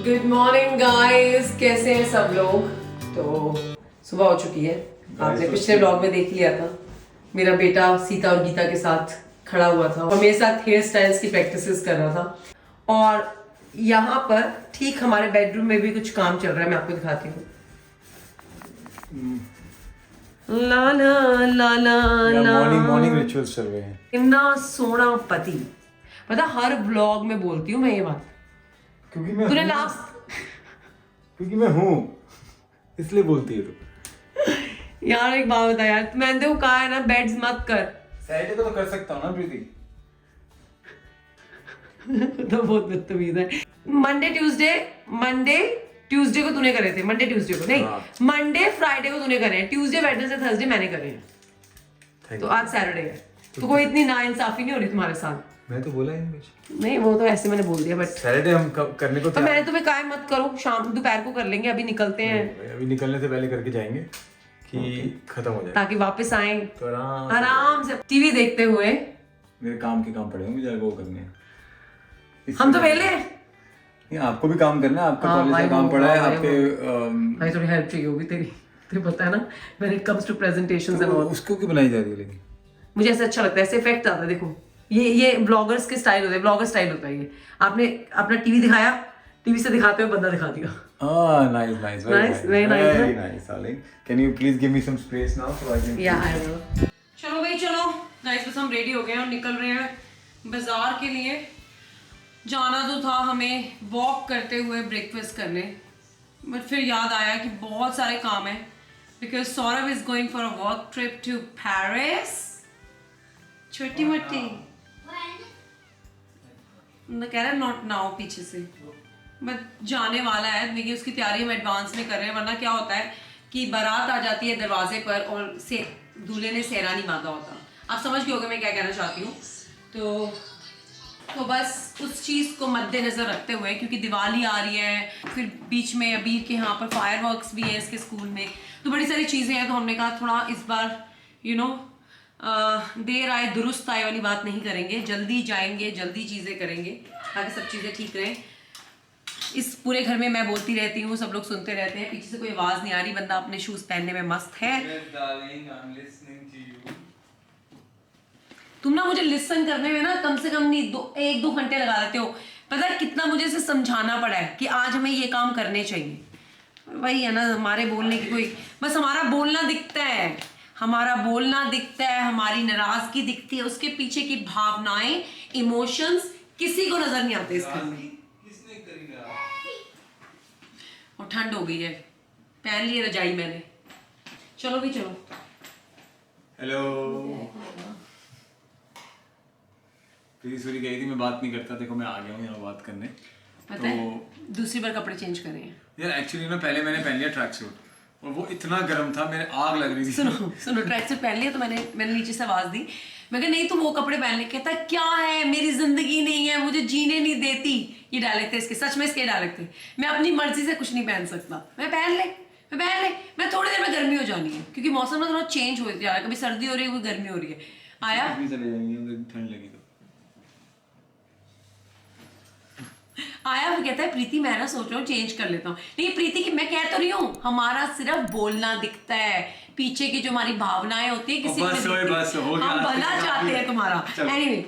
Good morning guys, कैसे हैं सब लोग। तो सुबह हो चुकी है, आपने पिछले व्लॉग में देख लिया था। मेरा बेटा सीता और गीता के साथ खड़ा हुआ था और मेरे साथ हेयर स्टाइल्स की प्रैक्टिसेस कर रहा था। और यहाँ पर ठीक हमारे बेडरूम में भी कुछ काम चल रहा है, मैं आपको दिखाती हूँ। ला ला ला ला ला मॉर्निंग रिचुअल्स चल रहे हैं। इतना सोना पति, पता हर व्लॉग में बोलती हूँ मैं ये बात, क्योंकि मैं तूने हूँ, लास्ट क्योंकि मैं हूँ इसलिए बोलती है तू। यार एक बात बता यार, मैंने तो कहा है ना बेड्स मत कर। सैटरडे को तो कर सकता हूँ ना प्रीति। तो बहुत बदतमीज है। मंडे ट्यूसडे को तूने करे थे, मंडे ट्यूसडे को नहीं, मंडे फ्राइडे को तूने करे हैं, ट्यूसडे वेडनेसडे थर्सडे मैंने करे हैं। तो आज सैटरडे है, तो कोई इतनी नाइंसाफी नहीं हो रही तुम्हारे साथ। मैं तो बोला ही नहीं। नहीं वो तो ऐसे मैंने बोल दिया, बट सैटरडे हम करने को तो मैंने तुम्हें कहा है मत करो, शाम दोपहर को कर लेंगे, अभी निकलते हैं। अभी निकलने से पहले करके जाएंगे कि खत्म हो जाए, ताकि वापस आए तो आराम से टीवी देखते हुए। मेरे काम के काम पड़े हैं मुझे, वो करने हैं। हम तो वेले हैं। नहीं, आपको भी काम करना है, आपका हाँ, कॉलेज का काम पड़ा है, आपके भाई थोड़ी हेल्प चाहिए होगी तेरी, तुझे पता है ना when it comes to presentations and all. उसको क्यों बनाई जा रही है लेकिन? मुझे ऐसे अच्छा लगता है, ऐसे इफेक्ट आता है। देखो ये ब्लॉगर्स के स्टाइल होता है, ब्लॉगर स्टाइल होता है ये। आपने अपना टीवी दिखाया, टीवी से दिखाते हुए बंदा दिखा दिया। Nice, very nice, darling. Can you please give me some space now so I can? Yeah, I will. चलो भाई चलो गाइस, बस हम रेडी हो गए हैं और निकल रहे हैं बाजार के लिए। जाना तो था हमें वॉक करते हुए ब्रेकफास्ट करने, बट फिर याद आया कि बहुत सारे काम है, because Saurabh is going for a work trip to Paris. छोटी मोटी कह रहा है नॉट नाउ पीछे से, बट जाने वाला है। देखिए उसकी तैयारी हम एडवांस में कर रहे हैं, वरना क्या होता है कि बारात आ जाती है दरवाजे पर और से दूल्हे ने सेहरा नहीं बांधा होता। आप समझ गए होंगे मैं क्या कहना चाहती हूँ। तो बस उस चीज़ को मद्देनजर रखते हुए, क्योंकि दिवाली आ रही है, फिर बीच में अबीर के यहाँ पर फायरवर्क्स भी है इसके स्कूल में, तो बड़ी सारी चीज़ें हैं। तो हमने कहा थोड़ा इस बार देर आए दुरुस्त आए वाली बात नहीं करेंगे, जल्दी जाएंगे, जल्दी चीज़ें करेंगे ताकि सब चीज़ें ठीक रहें। इस पूरे घर में मैं बोलती रहती हूँ, सब लोग सुनते रहते हैं, पीछे से कोई आवाज़ नहीं आ रही, बंदा अपने शूज़ पहनने में मस्त है। तुम ना मुझे लिसन करने में ना कम से कम नहीं 1-2 घंटे लगा देते हो। पता है कितना मुझे इसे समझाना पड़ा है कि आज हमें ये काम करने चाहिए। वही है ना, हमारे बोलने की कोई, बस हमारा बोलना दिखता है, हमारी नाराजगी दिखती है, उसके पीछे की भावनाएं, इमोशंस किसी को नजर नहीं आते इस घर में। और ठंड हो गई है, पहन ली रजाई मैंने। चलो भी चलो। हेलो प्रीति सूरी गई थी, मैं बात नहीं करता, देखो मैं आ गया हूँ यहाँ बात करने। पता है दूसरी बार कपड़े चेंज करे हैं यार। एक्चुअली ना पहले मैंने पहन लिया ट्रैक सूट और वो इतना गर्म था, मेरे आग लग रही थी। सुनो ट्रैक सूट पहन लिया तो मैंने नीचे से आवाज दी, मैं कहा नहीं तुम वो कपड़े पहन ले। कहता क्या है, मेरी जिंदगी नहीं है, मुझे जीने नहीं देती। ये डायलॉग थे इसके, सच में इसके डायलॉग थे। मैं अपनी मर्जी से कुछ नहीं पहन सकता, मैं पहन ले। मैं थोड़ी देर में गर्मी हो जानी है, क्योंकि मौसम ना थोड़ा चेंज हो जा रहा है, कभी सर्दी हो रही है कभी गर्मी हो रही है। आया चले जाएंगे ठंड लगी तो आया वो कहता है प्रीति मैं ना सोच रहा हूँ चेंज कर लेता हूँ। नहीं प्रीति की मैं कह तो रही हूँ, हमारा सिर्फ बोलना दिखता है, पीछे की जो हमारी भावनाएं होती है किसी को हम भला चाहते हैं तुम्हारा। एनीवे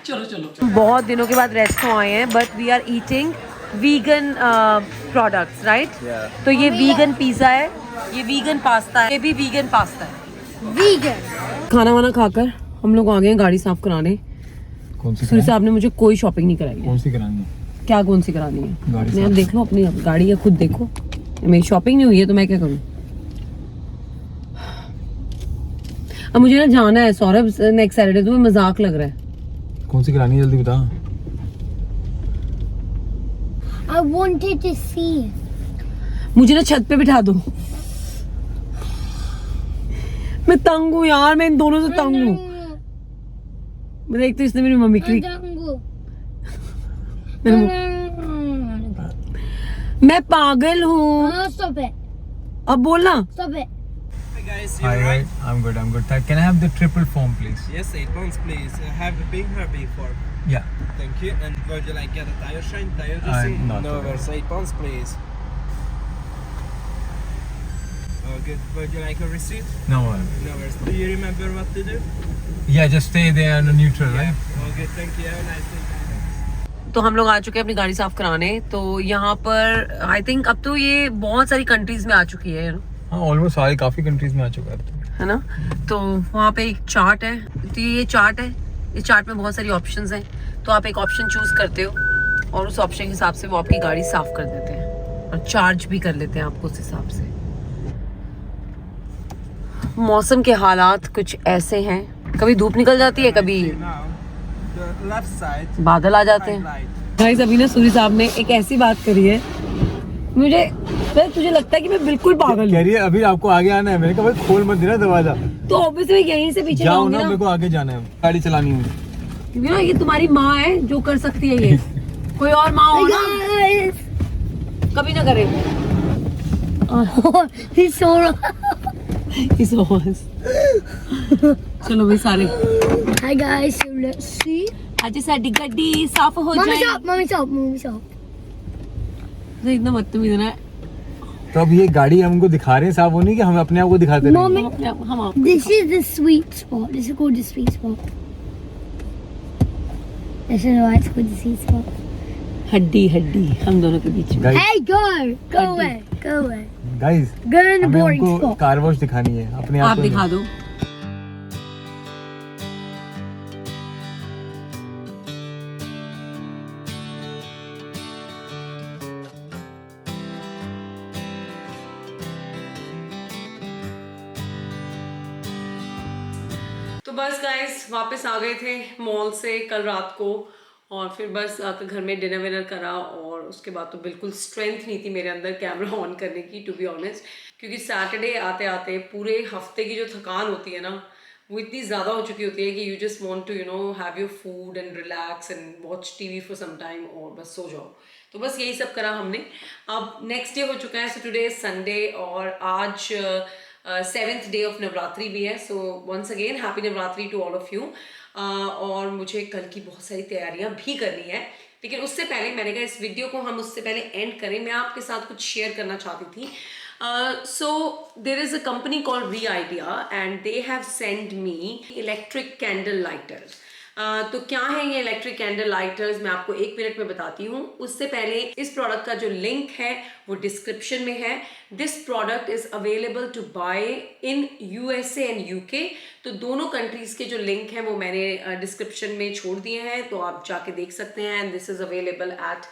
चलो बहुत दिनों के बाद रेस्टोरेंट आए हैं, but we are eating vegan products right. तो ये वीगन पिज्जा है, ये वीगन पास्ता है, ये भी वीगन पास्ता है। वीगन खाना वाना खाकर हम लोग आ गए हैं गाड़ी साफ कराने। सूरी साहब ने मुझे कोई शॉपिंग नहीं कराई है। कौन सी करानी है? क्या कौन सी करानी है? आप देख लो अपनी गाड़ी है, खुद देखो। मेरी शॉपिंग नहीं हुई है तो मैं क्या करूं। अब मुझे ना जाना है सौरभ नेक्स्ट सैटरडे, तुम्हें मजाक लग रहा है? कौन सी करानी है जल्दी बता। I wanted to see. मुझे ना छत पे बिठा दो, मैं तंग हूँ यार, मैं इन दोनों से तंग हूँ। देख तो इसने मेरी मम्मी की मैं पागल हूँ। Stop it. अब बोलना। Stop it. Hi guys, Hi, you're right. I'm good. Can I have the triple foam please? Yes, 8 pounds please. Have big or before? Yeah. Thank you. And would you like get a tire shine, tire dressing? not No, today. over 8 pounds, please. Oh, good. Would you like a receipt? No. No worries. Do you remember what to do? Yeah, just stay there on a neutral, right? Oh, good. Thank you. Have a nice day. तो हम लोग आ चुके हैं अपनी गाड़ी साफ कराने। तो यहाँ पर आई थिंक अब तो ये बहुत सारी कंट्रीज में आ चुकी है हाँ, ऑलमोस्ट सारे काफी कंट्रीज में आ चुका है अब तो। है ना। तो वहाँ पे एक चार्ट है, तो ये चार्ट है, इस चार्ट में बहुत सारी ऑप्शंस हैं। तो आप एक ऑप्शन चूज करते हो और उस ऑप्शन के हिसाब से वो आपकी गाड़ी साफ कर देते हैं और चार्ज भी कर लेते हैं आपको उस हिसाब से। मौसम के हालात कुछ ऐसे हैं, कभी धूप निकल जाती है, कभी Now, the left side. बादल आ जाते हैं। Light. गाइस अभी ना सूरी साहब ने एक ऐसी बात करी है, तुझे लगता है कि मैं बिल्कुल पागल कह रही है अभी आपको आगे आना है। मैंने कहा भाई खोल मत देना दरवाजा, तो ऑब्वियसली यहीं से पीछे जाओ जाऊंगी ना, ना। मेरे को आगे जाना है, गाड़ी चलानी है मुझे। क्योंकि ना ये तुम्हारी माँ है जो कर सकती है ये, कोई और माँ हो ना Guys. कभी ना करे। Oh, he's so wrong. इस आवाज। चलो भाई सारे Hi guys, so let's see. आज साडी गड्डी साफ हो Mommy जाए। stop, mommy stop, mommy stop. तो इतना बदतमीज है ना। तो अब ये गाड़ी हमको दिखा रहे हैं साफ होने की, हम अपने आप को दिखाते रहेंगे। Mommy, हम this is the sweet spot. This is called the sweet spot. This is why it's called the sweet spot. हड्डी हड्डी हम दोनों के बीच में। Guys, Hey, go away, go away. Guys Go in the हमें boring हमको spot. Car wash दिखानी है अपने आप आप को नहीं। दिखा दो। तो बस गाइस वापस आ गए थे मॉल से कल रात को, और फिर बस आकर घर में डिनर विनर करा, और उसके बाद तो बिल्कुल स्ट्रेंथ नहीं थी मेरे अंदर कैमरा ऑन करने की, टू बी ऑनेस्ट। क्योंकि सैटरडे आते आते पूरे हफ्ते की जो थकान होती है ना, वो इतनी ज़्यादा हो चुकी होती है कि you just want to have your food and relax and watch TV for some time और बस सो जाओ। तो बस यही सब करा हमने। अब नेक्स्ट डे हो चुका है, सो टुडे संडे, और आज 7th डे ऑफ नवरात्रि भी है। So once again happy Navratri to all of you. और मुझे कल की बहुत सारी तैयारियां भी करनी है, लेकिन उससे पहले मैंने कहा इस वीडियो को हम उससे पहले एंड करें। मैं आपके साथ कुछ शेयर करना चाहती थी। So there is a company called Re-Idea and they have sent me electric candle lighters. तो क्या है ये इलेक्ट्रिक कैंडल लाइटर्स, मैं आपको 1 मिनट में बताती हूँ। उससे पहले इस प्रोडक्ट का जो लिंक है वो डिस्क्रिप्शन में है। This product is available to buy in USA and UK। तो दोनों कंट्रीज के जो लिंक हैं वो मैंने डिस्क्रिप्शन में छोड़ दिए हैं, तो आप जाके देख सकते हैं। And this is available at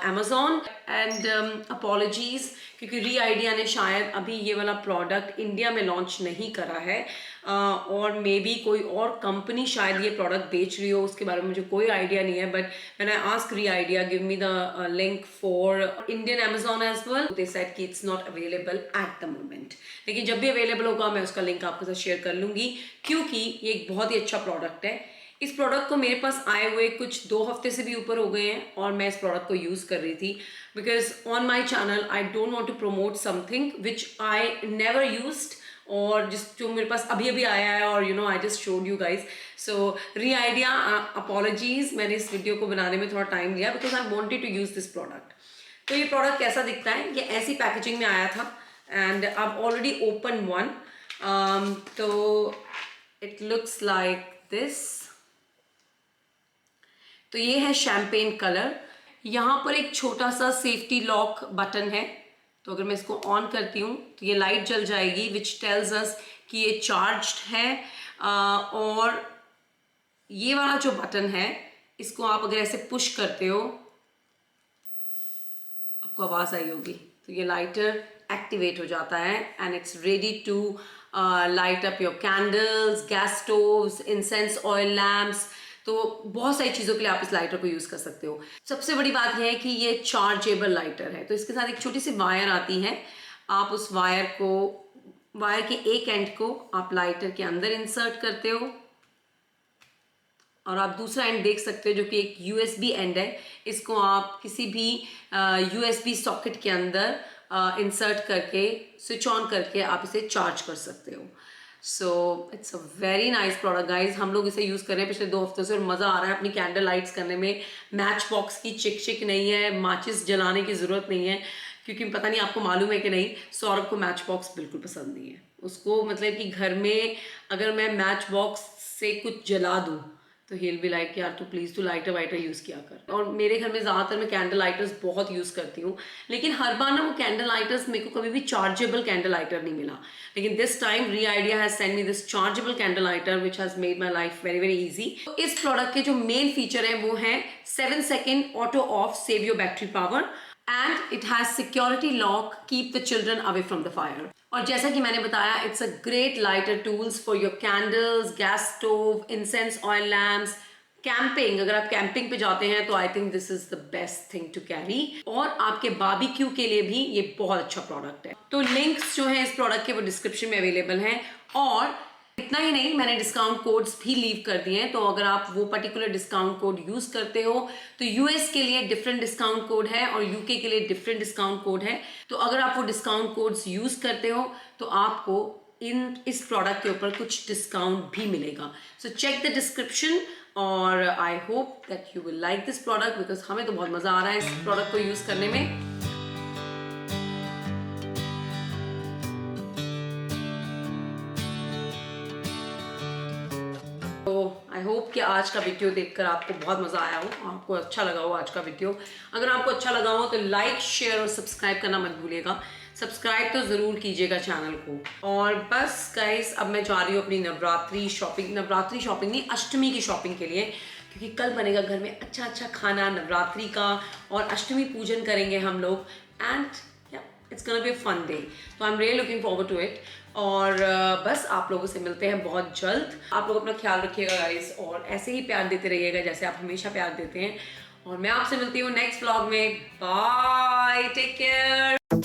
Amazon and apologies क्योंकि Re-Idea ने शायद अभी ये वाला प्रोडक्ट इंडिया में लॉन्च नहीं करा है, और मे बी कोई और कंपनी शायद ये प्रोडक्ट बेच रही हो, उसके बारे में मुझे कोई आइडिया नहीं है। But when I ask Re-Idea give me the link for Indian Amazon as well, they said कि it's not available at the moment, लेकिन जब भी अवेलेबल होगा मैं उसका लिंक आपके साथ शेयर कर लूँगी, क्योंकि ये एक बहुत ही अच्छा प्रोडक्ट है। इस प्रोडक्ट को मेरे पास आए हुए कुछ 2 हफ्ते से भी ऊपर हो गए हैं, और मैं इस प्रोडक्ट को यूज़ कर रही थी because on my channel I don't want to promote something which I never used, और जो मेरे पास अभी अभी आया है, और I just showed you guys. So Re-Idea, apologies, मैंने इस वीडियो को बनाने में थोड़ा टाइम लिया because I wanted to use this product. तो ये प्रोडक्ट कैसा दिखता है, ये ऐसी पैकेजिंग में आया था and I already open one. तो इट लुक्स लाइक दिस। तो ये है शैम्पेन कलर। यहाँ पर एक छोटा सा सेफ्टी लॉक बटन है, तो अगर मैं इसको ऑन करती हूँ तो ये लाइट जल जाएगी विच टेल्स अस कि ये चार्ज्ड है। और ये वाला जो बटन है इसको आप अगर ऐसे पुश करते हो, आपको आवाज़ आई होगी, तो ये लाइटर एक्टिवेट हो जाता है and it's ready to light up your candles, gas stoves, incense oil lamps. तो बहुत सारी चीज़ों के लिए आप इस लाइटर को यूज़ कर सकते हो। सबसे बड़ी बात यह है कि ये चार्जेबल लाइटर है, तो इसके साथ एक छोटी सी वायर आती है। आप उस वायर के एक एंड को आप लाइटर के अंदर इंसर्ट करते हो, और आप दूसरा एंड देख सकते हो जो कि एक USB एंड है। इसको आप किसी भी USB सॉकेट के अंदर इंसर्ट करके स्विच ऑन करके आप इसे चार्ज कर सकते हो। So it's a very nice product guys. हम लोग इसे यूज़ कर रहे हैं पिछले 2 हफ्तों से और मज़ा आ रहा है अपनी कैंडल लाइट्स करने में. मैच बॉक्स की चिक चिक नहीं है, माचिस जलाने की ज़रूरत नहीं है, क्योंकि पता नहीं आपको मालूम है कि नहीं, सौरभ को मैच बॉक्स बिल्कुल पसंद नहीं है. उसको मतलब कि घर में अगर मैं मैच बॉक्स से कुछ जला दूँ तो he'll be like यार तू प्लीज़ तू लाइटर वाइटर यूज़ किया कर. और मेरे घर में ज़्यादातर मैं कैंडल लाइटर्स बहुत यूज़ करती हूँ, लेकिन हर बार ना वो कैंडल लाइटर्स मेरे को कभी भी चार्जेबल कैंडल लाइटर नहीं मिला. लेकिन दिस टाइम री idea has send me this chargeable candle lighter which has made my life very very easy. तो इस प्रोडक्ट के जो मेन फीचर है वो है 7 second auto of, save your battery power, and it has security lock, keep the children away from the fire. और जैसा कि मैंने बताया, it's a great lighter tools for your candles, gas stove, incense oil lamps, camping. अगर आप camping पे जाते हैं तो I think this is the best thing to carry. और आपके बारबेक्यू के लिए भी ये बहुत अच्छा प्रोडक्ट है. तो लिंक्स जो है इस प्रोडक्ट के वो डिस्क्रिप्शन में अवेलेबल हैं. और इतना ही नहीं, मैंने डिस्काउंट कोड्स भी लीव कर दिए हैं. तो अगर आप वो पर्टिकुलर डिस्काउंट कोड यूज़ करते हो तो यूएस के लिए डिफरेंट डिस्काउंट कोड है और यूके के लिए डिफरेंट डिस्काउंट कोड है. तो अगर आप वो डिस्काउंट कोड्स यूज़ करते हो तो आपको इस प्रोडक्ट के ऊपर कुछ डिस्काउंट भी मिलेगा. So check the description. और I hope that you will like this product, because हमें तो बहुत मज़ा आ रहा है इस प्रोडक्ट को यूज़ करने में. तो आई होप कि आज का वीडियो देखकर आपको बहुत मज़ा आया हो, आपको अच्छा लगा हो आज का वीडियो. अगर आपको अच्छा लगा हो तो लाइक, शेयर और सब्सक्राइब करना मत भूलिएगा. सब्सक्राइब तो ज़रूर कीजिएगा चैनल को. और बस गाइस, अब मैं जा रही हूँ अपनी नवरात्रि शॉपिंग नहीं, अष्टमी की शॉपिंग के लिए, क्योंकि कल बनेगा घर में अच्छा अच्छा खाना नवरात्रि का और अष्टमी पूजन करेंगे हम लोग. And it's gonna be a fun day. तो I am really looking forward to it. और बस आप लोगों से मिलते हैं बहुत जल्द. आप लोग अपना ख्याल रखिएगा गाइस, और ऐसे ही प्यार देते रहिएगा जैसे आप हमेशा प्यार देते हैं. और मैं आपसे मिलती हूँ नेक्स्ट व्लॉग में. Bye, take care.